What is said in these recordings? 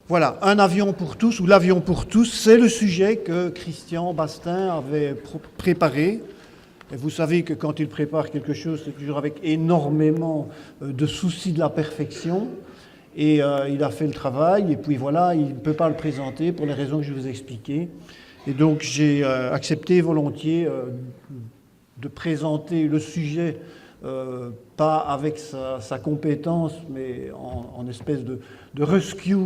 Voilà, un avion pour tous, ou l'avion pour tous, c'est le sujet que Christian Bastin avait préparé. Et vous savez que quand il prépare quelque chose, c'est toujours avec énormément de soucis de la perfection. Et il a fait le travail, et puis voilà, il ne peut pas le présenter pour les raisons que je vous ai expliquées. Et donc j'ai accepté volontiers de présenter le sujet, pas avec sa compétence, mais en espèce de rescue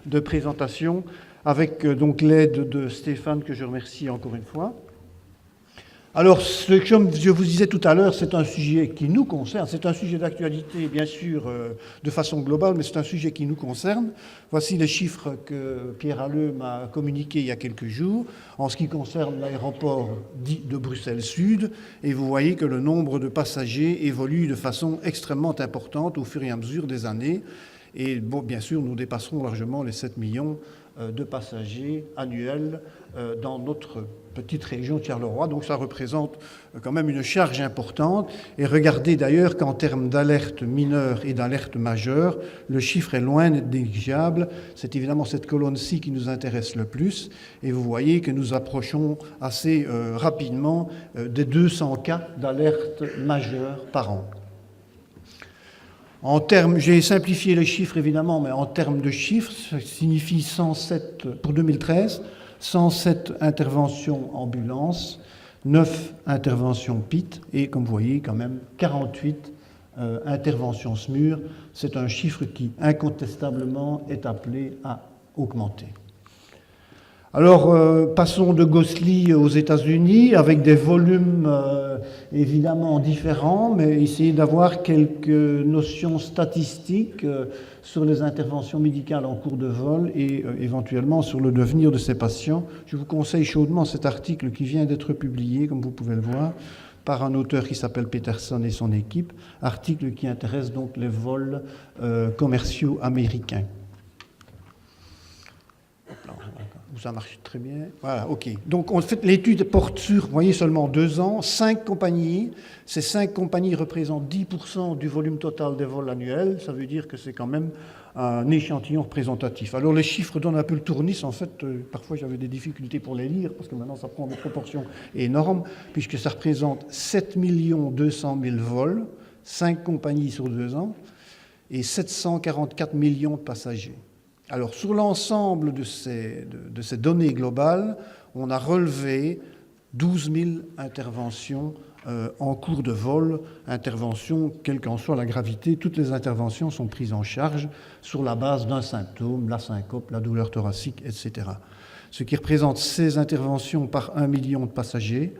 de présentation, avec donc l'aide de Stéphane, que je remercie encore une fois. Alors, comme je vous disais tout à l'heure, c'est un sujet qui nous concerne, c'est un sujet d'actualité, bien sûr, de façon globale, mais c'est un sujet qui nous concerne. Voici les chiffres que Pierre Halleux m'a communiqués il y a quelques jours, en ce qui concerne l'aéroport dit de Bruxelles-Sud, et vous voyez que le nombre de passagers évolue de façon extrêmement importante au fur et à mesure des années, et bon, bien sûr, nous dépasserons largement les 7 millions de passagers annuels dans notre petite région de Charleroi, donc ça représente quand même une charge importante. Et regardez d'ailleurs qu'en termes d'alerte mineure et d'alerte majeure, le chiffre est loin d'être négligeable. C'est évidemment cette colonne-ci qui nous intéresse le plus, et vous voyez que nous approchons assez rapidement des 200 cas d'alerte majeure par an. En termes, j'ai simplifié les chiffres évidemment, mais en termes de chiffres, ça signifie 107 pour 2013, 107 interventions ambulances, 9 interventions PIT et, comme vous voyez, quand même 48 interventions SMUR. C'est un chiffre qui, incontestablement, est appelé à augmenter. Alors, passons de Gosselies aux États-Unis, avec des volumes évidemment différents, mais essayez d'avoir quelques notions statistiques sur les interventions médicales en cours de vol et éventuellement sur le devenir de ces patients. Je vous conseille chaudement cet article qui vient d'être publié, comme vous pouvez le voir, par un auteur qui s'appelle Peterson et son équipe, article qui intéresse donc les vols commerciaux américains. Ça marche très bien. Voilà, ok. Donc, en fait, l'étude porte sur, vous voyez, seulement 2 ans, 5 compagnies. Ces 5 compagnies représentent 10% du volume total des vols annuels. Ça veut dire que c'est quand même un échantillon représentatif. Alors, les chiffres donnent un peu le tournis. En fait, parfois, j'avais des difficultés pour les lire, parce que maintenant, ça prend des proportions énormes, puisque ça représente 7 200 000 vols, 5 compagnies sur 2 ans, et 744 millions de passagers. Alors, sur l'ensemble de ces données globales, on a relevé 12 000 interventions en cours de vol, interventions, quelle qu'en soit la gravité. Toutes les interventions sont prises en charge sur la base d'un symptôme, la syncope, la douleur thoracique, etc. Ce qui représente ces interventions par 1 million de passagers.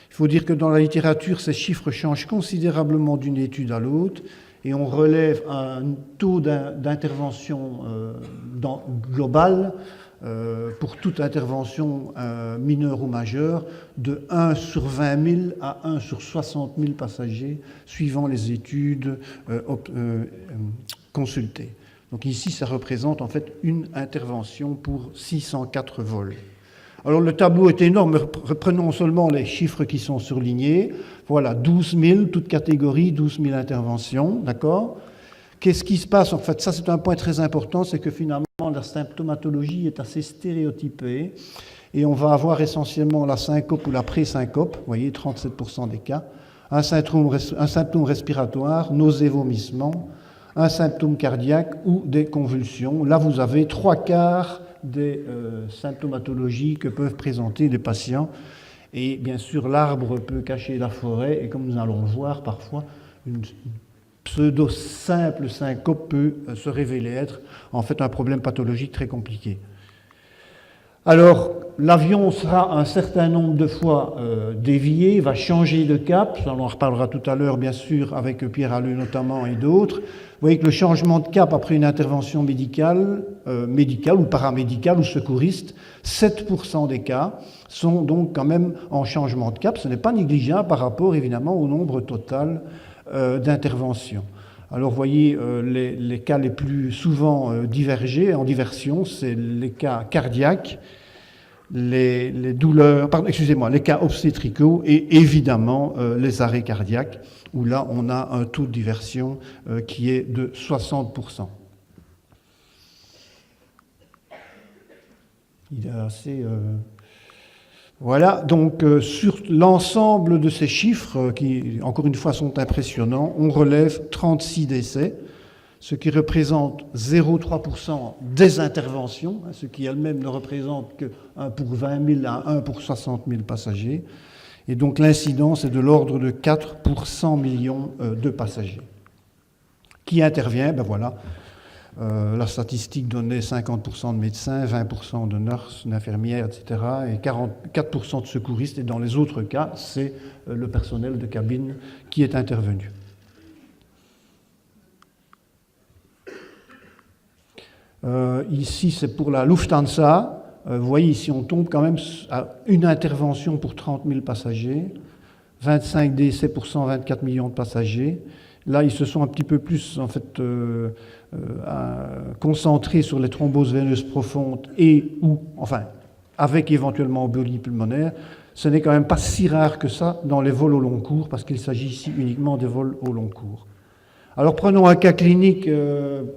Il faut dire que dans la littérature, ces chiffres changent considérablement d'une étude à l'autre, et on relève un taux d'intervention global pour toute intervention mineure ou majeure de 1 sur 20 000 à 1 sur 60 000 passagers, suivant les études consultées. Donc ici, ça représente en fait une intervention pour 604 vols. Alors le tableau est énorme, reprenons seulement les chiffres qui sont surlignés. Voilà, 12 000, toute catégorie, 12 000 interventions, d'accord ? Qu'est-ce qui se passe ? En fait, ça c'est un point très important, c'est que finalement la symptomatologie est assez stéréotypée et on va avoir essentiellement la syncope ou la pré-syncope, vous voyez, 37% des cas, un symptôme respiratoire, nausées, vomissements, un symptôme cardiaque ou des convulsions. Là, vous avez 3/4 des symptomatologies que peuvent présenter les patients. Et bien sûr, l'arbre peut cacher la forêt, et comme nous allons le voir, parfois, une pseudo-simple syncope peut se révéler être en fait un problème pathologique très compliqué. Alors, l'avion sera un certain nombre de fois dévié, va changer de cap, on en reparlera tout à l'heure bien sûr avec Pierre Halleux notamment et d'autres. Vous voyez que le changement de cap après une intervention médicale ou paramédicale ou secouriste, 7% des cas sont donc quand même en changement de cap. Ce n'est pas négligeable par rapport évidemment au nombre total d'interventions. Alors vous voyez, les cas les plus souvent divergés en diversion, c'est les cas cardiaques, les douleurs, les cas obstétricaux et évidemment les arrêts cardiaques, où là on a un taux de diversion qui est de 60%. Il est assez... Voilà, donc sur l'ensemble de ces chiffres, qui encore une fois sont impressionnants, on relève 36 décès, ce qui représente 0,3% des interventions, ce qui elle-même ne représente que 1 pour 20 000 à 1 pour 60 000 passagers. Et donc l'incidence est de l'ordre de 4 pour 100 millions de passagers. Qui intervient? Ben voilà. La statistique donnait 50% de médecins, 20% de nurses, d'infirmières, etc. et 44% de secouristes. Et dans les autres cas, c'est le personnel de cabine qui est intervenu. Ici, c'est pour la Lufthansa. Vous voyez, ici, on tombe quand même à une intervention pour 30 000 passagers, 25 décès pour 124 millions de passagers. Là, ils se sont un petit peu plus, en fait, concentrés sur les thromboses veineuses profondes avec éventuellement embolie pulmonaire. Ce n'est quand même pas si rare que ça dans les vols au long cours, parce qu'il s'agit ici uniquement des vols au long cours. Alors prenons un cas clinique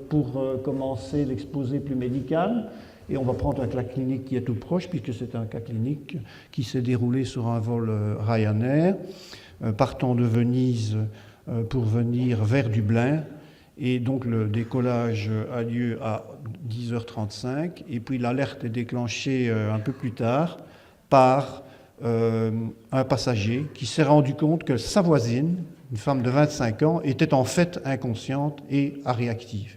pour commencer l'exposé plus médical, et on va prendre un cas clinique qui est tout proche, puisque c'est un cas clinique qui s'est déroulé sur un vol Ryanair, partant de Venise pour venir vers Dublin, et donc le décollage a lieu à 10h35, et puis l'alerte est déclenchée un peu plus tard par un passager qui s'est rendu compte que sa voisine, une femme de 25 ans, était en fait inconsciente et réactive.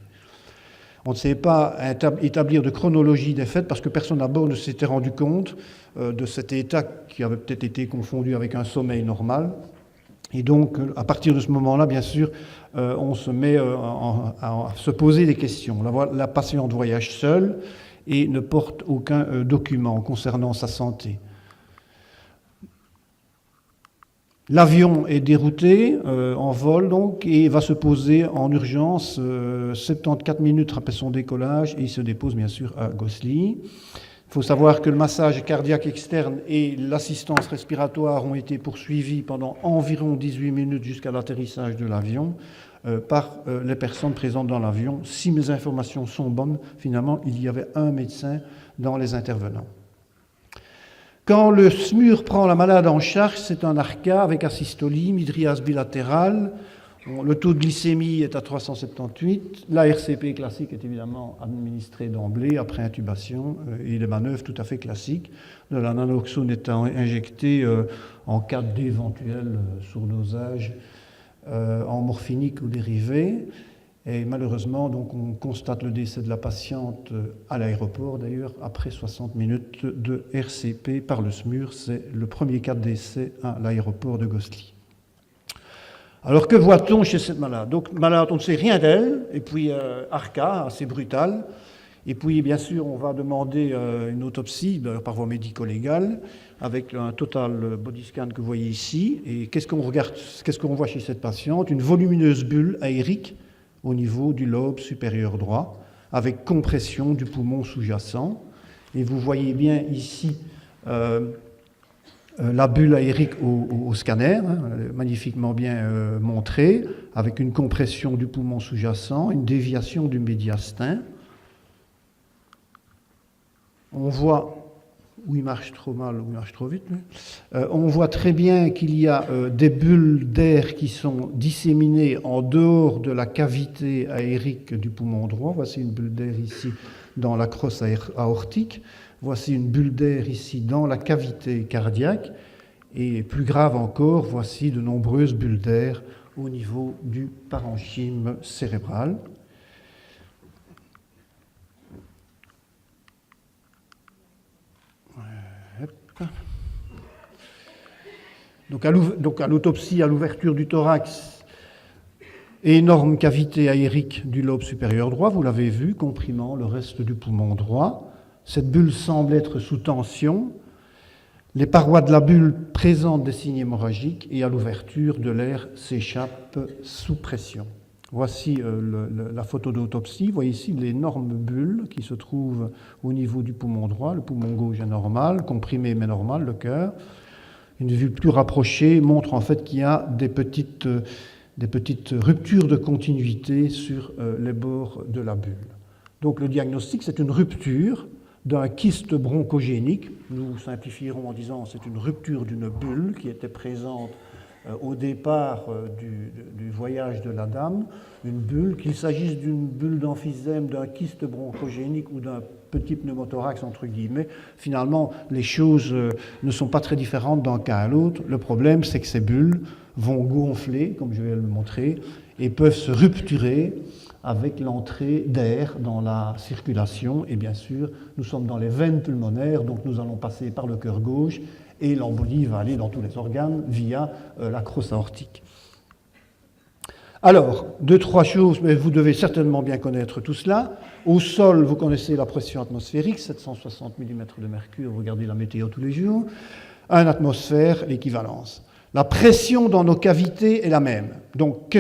On ne sait pas établir de chronologie des faits parce que personne à bord ne s'était rendu compte de cet état qui avait peut-être été confondu avec un sommeil normal. Et donc, à partir de ce moment-là, bien sûr, on se met à se poser des questions. La patiente voyage seule et ne porte aucun document concernant sa santé. L'avion est dérouté en vol donc et va se poser en urgence 74 minutes après son décollage et il se dépose bien sûr à Gosselies. Il faut savoir que le massage cardiaque externe et l'assistance respiratoire ont été poursuivis pendant environ 18 minutes jusqu'à l'atterrissage de l'avion par les personnes présentes dans l'avion. Si mes informations sont bonnes, finalement, il y avait un médecin dans les intervenants. Quand le SMUR prend la malade en charge, c'est un ARCA avec asystolie, mydriase bilatérale. Le taux de glycémie est à 378. La RCP classique est évidemment administrée d'emblée après intubation et les manœuvres tout à fait classiques. De la naloxone est injectée en cas d'éventuel surdosage en morphinique ou dérivé. Et malheureusement, donc, on constate le décès de la patiente à l'aéroport, d'ailleurs, après 60 minutes de RCP par le SMUR. C'est le premier cas de décès à l'aéroport de Gosselies. Alors, que voit-on chez cette malade? Donc, malade, on ne sait rien d'elle, et puis ARCA, assez brutal. Et puis, bien sûr, on va demander une autopsie par voie médico-légale, avec un total body scan que vous voyez ici. Et qu'est-ce qu'on voit chez cette patiente? Une volumineuse bulle aérique au niveau du lobe supérieur droit, avec compression du poumon sous-jacent. Et vous voyez bien ici la bulle aérique au scanner, magnifiquement bien montrée, avec une compression du poumon sous-jacent, une déviation du médiastin. On voit, où il marche trop mal, où il marche trop vite, on voit très bien qu'il y a des bulles d'air qui sont disséminées en dehors de la cavité aérique du poumon droit. Voici une bulle d'air ici dans la crosse aortique. Voici une bulle d'air ici dans la cavité cardiaque. Et plus grave encore, voici de nombreuses bulles d'air au niveau du parenchyme cérébral. Donc à l'autopsie, à l'ouverture du thorax, énorme cavité aérique du lobe supérieur droit, vous l'avez vu, comprimant le reste du poumon droit. Cette bulle semble être sous tension. Les parois de la bulle présentent des signes hémorragiques et à l'ouverture, de l'air s'échappe sous pression. Voici la photo d'autopsie. Vous voyez ici l'énorme bulle qui se trouve au niveau du poumon droit. Le poumon gauche est normal, comprimé mais normal, le cœur. Une vue plus rapprochée montre en fait qu'il y a des petites ruptures de continuité sur les bords de la bulle. Donc le diagnostic, c'est une rupture d'un kyste bronchogénique. Nous simplifierons en disant que c'est une rupture d'une bulle qui était présente au départ du voyage de la dame, une bulle, qu'il s'agisse d'une bulle d'emphysème, d'un kyste bronchogénique ou d'un petit pneumothorax, entre guillemets. Finalement, les choses ne sont pas très différentes d'un cas à l'autre. Le problème, c'est que ces bulles vont gonfler, comme je vais le montrer, et peuvent se rupturer avec l'entrée d'air dans la circulation. Et bien sûr, nous sommes dans les veines pulmonaires, donc nous allons passer par le cœur gauche, et l'embolie va aller dans tous les organes via la crosse aortique. Alors, deux, trois choses, mais vous devez certainement bien connaître tout cela. Au sol, vous connaissez la pression atmosphérique, 760 mm de mercure, vous regardez la météo tous les jours. 1 atmosphère, l'équivalence. La pression dans nos cavités est la même. Donc,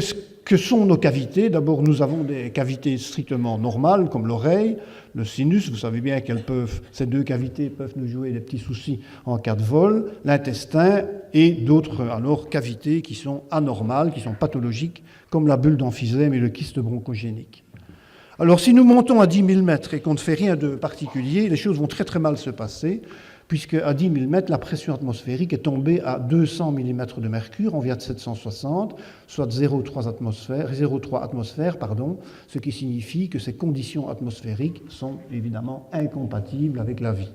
que sont nos cavités? D'abord, nous avons des cavités strictement normales, comme l'oreille, le sinus. Vous savez bien ces deux cavités peuvent nous jouer des petits soucis en cas de vol. L'intestin et d'autres alors cavités qui sont anormales, qui sont pathologiques, comme la bulle d'emphysème et le kyste bronchogénique. Alors, si nous montons à 10 000 mètres et qu'on ne fait rien de particulier, les choses vont très très mal se passer, puisque à 10 000 mètres, la pression atmosphérique est tombée à 200 mm de mercure, on vient de 760, soit 0,3 atmosphères, ce qui signifie que ces conditions atmosphériques sont évidemment incompatibles avec la vie.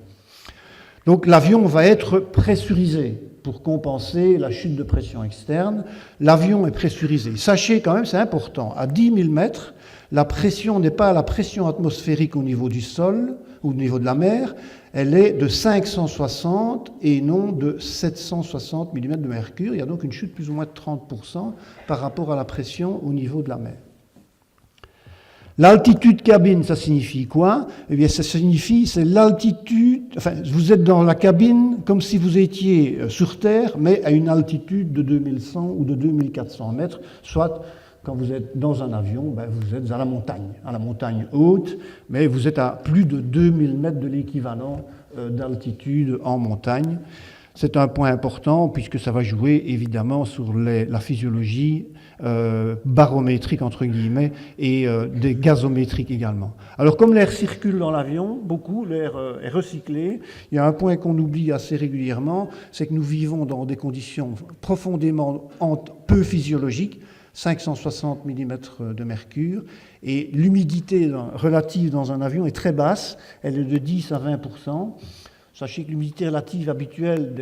Donc l'avion va être pressurisé pour compenser la chute de pression externe. L'avion est pressurisé. Sachez quand même, c'est important, à 10 000 mètres, la pression n'est pas la pression atmosphérique au niveau du sol ou au niveau de la mer, elle est de 560 et non de 760 mm de mercure. Il y a donc une chute plus ou moins de 30% par rapport à la pression au niveau de la mer. L'altitude cabine, ça signifie quoi? Eh bien, ça signifie, c'est l'altitude, enfin, vous êtes dans la cabine comme si vous étiez sur Terre, mais à une altitude de 2100 ou de 2400 mètres, soit quand vous êtes dans un avion, vous êtes à la montagne haute, mais vous êtes à plus de 2000 mètres de l'équivalent d'altitude en montagne. C'est un point important puisque ça va jouer évidemment sur la physiologie barométrique entre guillemets et des gazométriques également. Alors comme l'air circule dans l'avion, beaucoup, l'air est recyclé, il y a un point qu'on oublie assez régulièrement, c'est que nous vivons dans des conditions profondément peu physiologiques, 560 mm de mercure, et l'humidité relative dans un avion est très basse, elle est de 10 à 20%. Sachez que l'humidité relative habituelle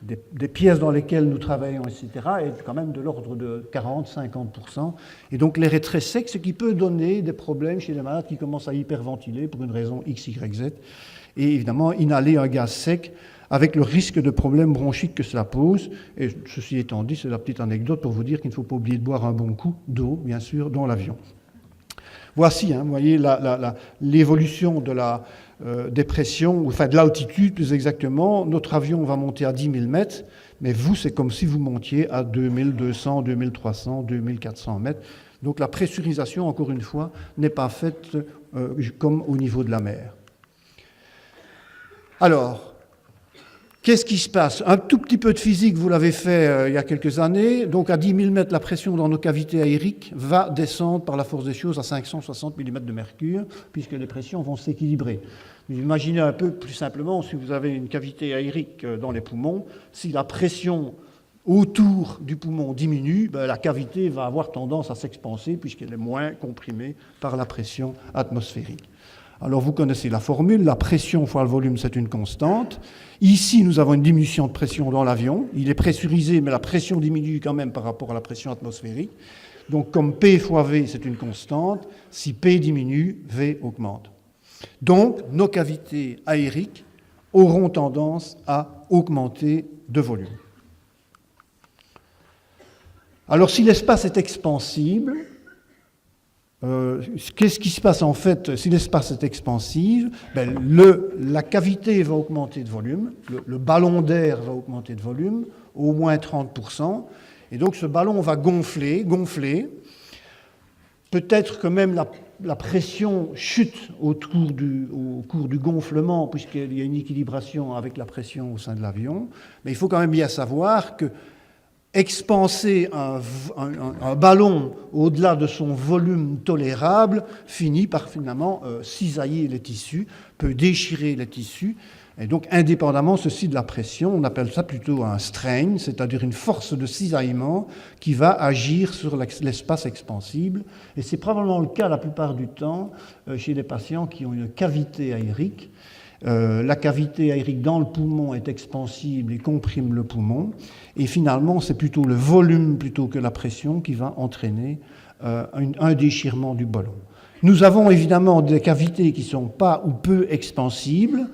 des pièces dans lesquelles nous travaillons, etc., est quand même de l'ordre de 40-50%. Et donc l'air est très sec, ce qui peut donner des problèmes chez les malades qui commencent à hyperventiler pour une raison X, Y, Z. Et évidemment, inhaler un gaz sec avec le risque de problèmes bronchiques que cela pose. Et ceci étant dit, c'est la petite anecdote pour vous dire qu'il ne faut pas oublier de boire un bon coup d'eau, bien sûr, dans l'avion. Voici, vous voyez, l'évolution de la dépression, enfin de l'altitude plus exactement. Notre avion va monter à 10 000 mètres, mais vous, c'est comme si vous montiez à 2200, 2300, 2400 mètres. Donc la pressurisation, encore une fois, n'est pas faite comme au niveau de la mer. Alors, qu'est-ce qui se passe? Un tout petit peu de physique, vous l'avez fait il y a quelques années. Donc à 10 000 mètres, la pression dans nos cavités aériques va descendre par la force des choses à 560 mm de mercure, puisque les pressions vont s'équilibrer. Imaginez un peu plus simplement, si vous avez une cavité aérique dans les poumons, si la pression autour du poumon diminue, la cavité va avoir tendance à s'expanser, puisqu'elle est moins comprimée par la pression atmosphérique. Alors vous connaissez la formule, la pression fois le volume, c'est une constante. Ici, nous avons une diminution de pression dans l'avion. Il est pressurisé, mais la pression diminue quand même par rapport à la pression atmosphérique. Donc comme P fois V, c'est une constante, si P diminue, V augmente. Donc nos cavités aériques auront tendance à augmenter de volume. Alors si l'espace est expansible, qu'est-ce qui se passe en fait si l'espace est expansif? La cavité va augmenter de volume, le ballon d'air va augmenter de volume, au moins 30%, et donc ce ballon va gonfler. Peut-être que même la pression chute au cours du gonflement, puisqu'il y a une équilibration avec la pression au sein de l'avion, mais il faut quand même bien savoir que expanser un ballon au-delà de son volume tolérable finit par finalement cisailler les tissus, peut déchirer les tissus. Et donc, indépendamment, ceci de la pression, on appelle ça plutôt un strain, c'est-à-dire une force de cisaillement qui va agir sur l'espace expansible. Et c'est probablement le cas la plupart du temps chez les patients qui ont une cavité aérique. La cavité aérique dans le poumon est expansible et comprime le poumon. Et finalement, c'est plutôt le volume plutôt que la pression qui va entraîner un déchirement du ballon. Nous avons évidemment des cavités qui ne sont pas ou peu expansibles.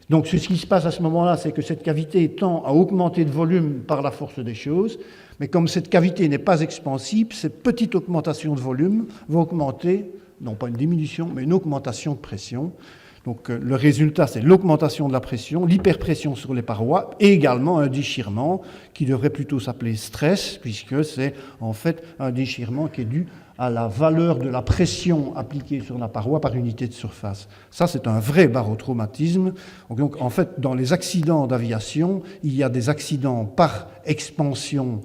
Donc ce qui se passe à ce moment-là, c'est que cette cavité tend à augmenter de volume par la force des choses, mais comme cette cavité n'est pas expansible, cette petite augmentation de volume va augmenter, non pas une diminution, mais une augmentation de pression. Donc le résultat, c'est l'augmentation de la pression, l'hyperpression sur les parois, et également un déchirement qui devrait plutôt s'appeler stress, puisque c'est en fait un déchirement qui est dû à la valeur de la pression appliquée sur la paroi par unité de surface. Ça, c'est un vrai barotraumatisme. Donc, en fait, dans les accidents d'aviation, il y a des accidents par expansion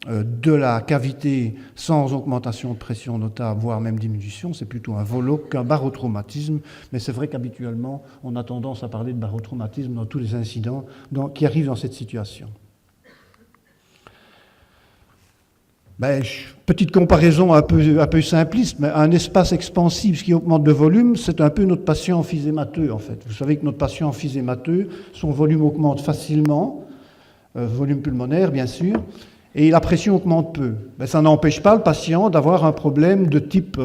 de la cavité sans augmentation de pression notable, voire même diminution. C'est plutôt un volo qu'un barotraumatisme. Mais c'est vrai qu'habituellement, on a tendance à parler de barotraumatisme dans tous les incidents qui arrivent dans cette situation. Petite comparaison un peu simpliste, mais un espace expansif qui augmente de volume, c'est un peu notre patient emphysémateux en fait. Vous savez que notre patient emphysémateux, son volume augmente facilement, volume pulmonaire bien sûr, et la pression augmente peu. Ça n'empêche pas le patient d'avoir un problème de type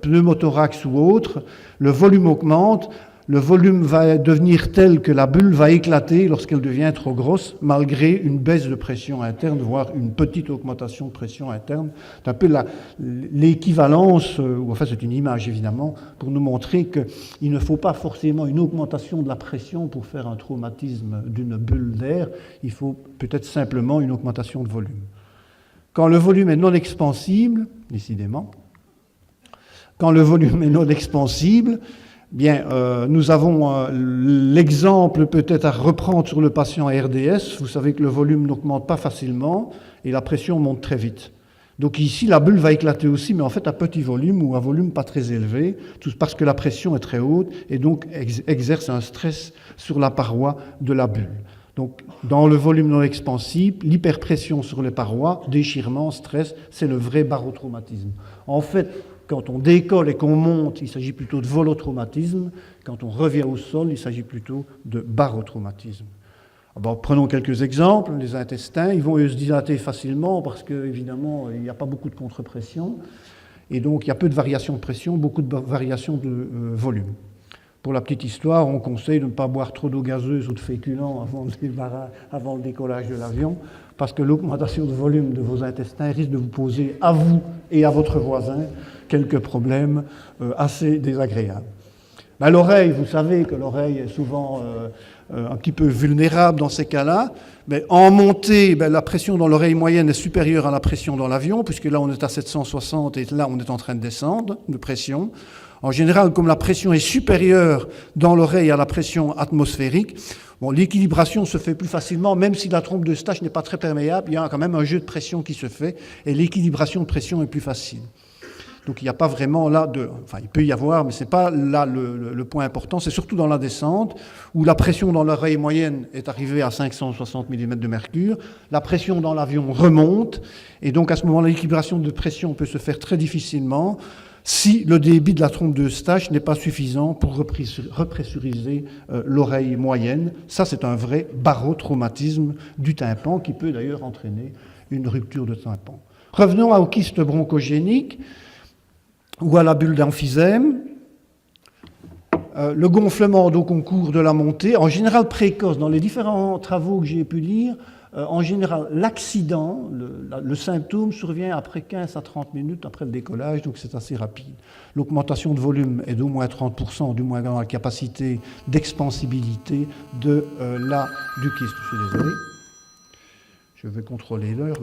pneumothorax ou autre. Le volume augmente. Le volume va devenir tel que la bulle va éclater lorsqu'elle devient trop grosse, malgré une baisse de pression interne, voire une petite augmentation de pression interne. C'est un peu l'équivalence, ou enfin c'est une image évidemment, pour nous montrer qu'il ne faut pas forcément une augmentation de la pression pour faire un traumatisme d'une bulle d'air, il faut peut-être simplement une augmentation de volume. Quand le volume est non expansible, décidément, quand le volume est non expansible, bien, nous avons l'exemple peut-être à reprendre sur le patient RDS. Vous savez que le volume n'augmente pas facilement et la pression monte très vite. Donc ici, la bulle va éclater aussi, mais en fait à petit volume ou à volume pas très élevé, tout parce que la pression est très haute et donc exerce un stress sur la paroi de la bulle. Donc dans le volume non expansible, l'hyperpression sur les parois, déchirement, stress, c'est le vrai barotraumatisme. En fait, quand on décolle et qu'on monte, il s'agit plutôt de volotraumatisme. Quand on revient au sol, il s'agit plutôt de barotraumatisme. Alors, prenons quelques exemples. Les intestins, ils vont se dilater facilement parce qu'évidemment, il n'y a pas beaucoup de contre-pression. Et donc, il y a peu de variations de pression, beaucoup de variations de volume. Pour la petite histoire, on conseille de ne pas boire trop d'eau gazeuse ou de féculents avant le décollage de l'avion, parce que l'augmentation de volume de vos intestins risque de vous poser à vous et à votre voisin quelques problèmes assez désagréables. L'oreille, vous savez que l'oreille est souvent un petit peu vulnérable dans ces cas-là, mais en montée, la pression dans l'oreille moyenne est supérieure à la pression dans l'avion, puisque là on est à 760 et là on est en train de descendre de pression. En général, comme la pression est supérieure dans l'oreille à la pression atmosphérique, l'équilibration se fait plus facilement, même si la trompe d'Eustache n'est pas très perméable, il y a quand même un jeu de pression qui se fait, et l'équilibration de pression est plus facile. Donc il n'y a pas vraiment là enfin il peut y avoir, mais ce n'est pas là le point important, c'est surtout dans la descente, où la pression dans l'oreille moyenne est arrivée à 560 mm de mercure, la pression dans l'avion remonte, et donc à ce moment-là, l'équilibration de pression peut se faire très difficilement, si le débit de la trompe d'Eustache n'est pas suffisant pour repressuriser l'oreille moyenne. Ça, c'est un vrai barotraumatisme du tympan qui peut d'ailleurs entraîner une rupture de tympan. Revenons aux kystes bronchogéniques ou à la bulle d'emphysème. Le gonflement au concours de la montée, en général précoce, dans les différents travaux que j'ai pu lire, en général, l'accident, le symptôme survient après 15 à 30 minutes après le décollage, donc c'est assez rapide. L'augmentation de volume est d'au moins 30%, du moins dans la capacité d'expansibilité du kyste. Je suis désolé, je vais contrôler l'heure.